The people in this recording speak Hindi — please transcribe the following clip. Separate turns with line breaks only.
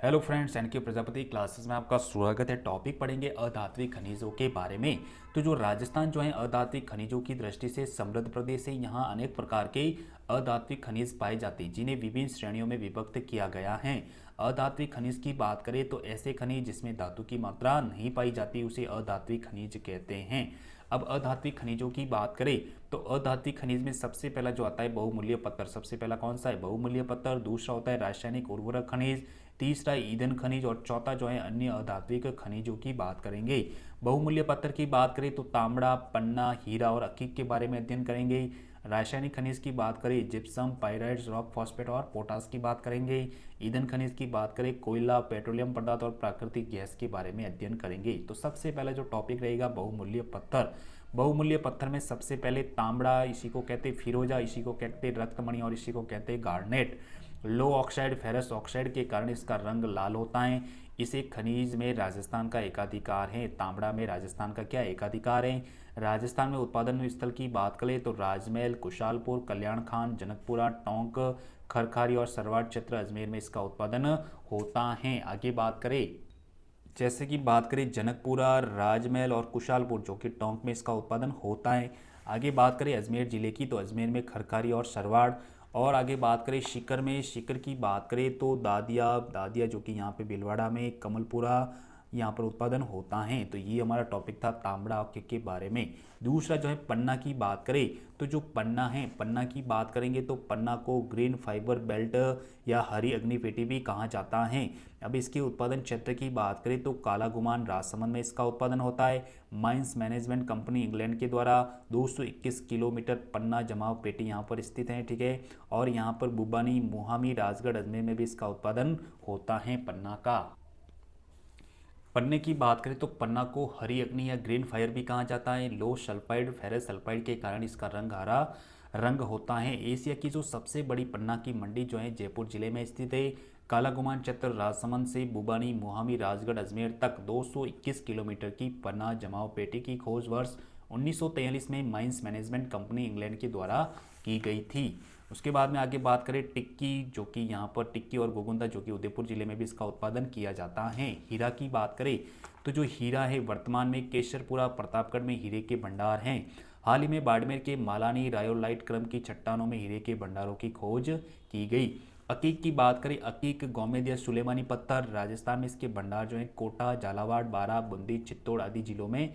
Hello friends, N K Prajapati classes में आपका स्वागत है। टॉपिक पढ़ेंगे अधात्विक खनिजों के बारे में। तो जो राजस्थान जो है अधात्विक खनिजों की दृष्टि से समृद्ध प्रदेश है। यहाँ अनेक प्रकार के अधात्विक खनिज पाए जाते हैं जिन्हें विभिन्न श्रेणियों में विभक्त किया गया है। अधात्विक खनिज की बात करें तो ऐसे खनिज जिसमें धातु की मात्रा नहीं पाई जाती उसे अधात्विक खनिज कहते हैं। अब अधात्विक खनिजों की बात करें तो अधात्विक खनिज में सबसे पहला जो आता है बहुमूल्य पत्थर। सबसे पहला कौन सा है? बहुमूल्य पत्थर। दूसरा होता है रासायनिक उर्वरक खनिज। तीसरा ईंधन खनिज और चौथा जो है अन्य अधात्विक खनिजों की बात करेंगे। बहुमूल्य पत्थर की बात करें तो तांबड़ा, पन्ना, हीरा और अकीक के बारे में अध्ययन करेंगे। रासायनिक खनिज की बात करें जिप्सम, पाइराइट्स, रॉक फॉस्फेट और पोटास की बात करेंगे। ईंधन खनिज की बात करें कोयला, पेट्रोलियम पदार्थ और प्राकृतिक गैस के बारे में अध्ययन करेंगे। तो सबसे पहला जो टॉपिक रहेगा बहुमूल्य पत्थर। बहुमूल्य पत्थर में सबसे पहले तांबड़ा, इसी को कहते हैं फिरोजा, इसी को कहते हैं रक्तमणि और इसी को कहते हैं गार्नेट। लो ऑक्साइड फेरस ऑक्साइड के कारण इसका रंग लाल होता है। इसे खनिज में राजस्थान का एकाधिकार है। तांबड़ा में राजस्थान का क्या एकाधिकार है? राजस्थान में उत्पादन स्थल की बात करें तो राजमहल, कुशालपुर, कल्याण खान, जनकपुरा, टोंक, खरखारी और सरवाड़ क्षेत्र अजमेर में इसका उत्पादन होता है। आगे बात करें, जैसे कि बात करें जनकपुरा, राजमहल और कुशालपुर जो कि टोंक में इसका उत्पादन होता है। आगे बात करें अजमेर जिले की तो अजमेर में खरखारी और सरवाड़। और आगे बात करें सीकर में, सीकर की बात करें तो दादिया, दादिया जो कि यहाँ पे भीलवाड़ा में, कमलपुरा यहाँ पर उत्पादन होता है। तो ये हमारा टॉपिक था तांबड़ा के बारे में। दूसरा जो है पन्ना की बात करें तो जो पन्ना है, पन्ना की बात करेंगे तो पन्ना को ग्रीन फाइबर बेल्ट या हरी अग्निपेटी भी कहा जाता है। अब इसके उत्पादन क्षेत्र की बात करें तो काला गुमान राजसमंद में इसका उत्पादन होता है। माइंस मैनेजमेंट कंपनी इंग्लैंड के द्वारा 221 किलोमीटर पन्ना जमाव पेटी यहाँ पर स्थित है, ठीक है। और यहाँ पर बुबानी, मोहामी, राजगढ़, अजमेर में भी इसका उत्पादन होता है पन्ना का। पन्ने की बात करें तो पन्ना को हरी अग्नि या ग्रीन फायर भी कहा जाता है। लो सल्फाइड फेरस सल्फाइड के कारण इसका रंग हरा रंग होता है। एशिया की जो सबसे बड़ी पन्ना की मंडी जो है जयपुर जिले में स्थित है। काला गुमान क्षेत्र राजसमंद से बुबानी, मोहामी, राजगढ़, अजमेर तक 221 किलोमीटर की पन्ना जमाव पेटी की खोज वर्ष 1943 में माइंस मैनेजमेंट कंपनी इंग्लैंड के द्वारा की गई थी। उसके बाद में आगे बात करें टिक्की, जो कि यहाँ पर टिक्की और गोगुंदा जो कि उदयपुर जिले में भी इसका उत्पादन किया जाता है। हीरा की बात करें तो जो हीरा है वर्तमान में केशरपुरा, प्रतापगढ़ में हीरे के भंडार हैं। हाल ही में बाड़मेर के मालानी रायोलाइट क्रम की चट्टानों में हीरे के भंडारों की खोज की गई। अकीक की बात करें, अकीक गोमेद या सुलेमानी पत्थर, राजस्थान में इसके भंडार जो है कोटा, झालावाड़, बारां, बूंदी, चित्तौड़ आदि जिलों में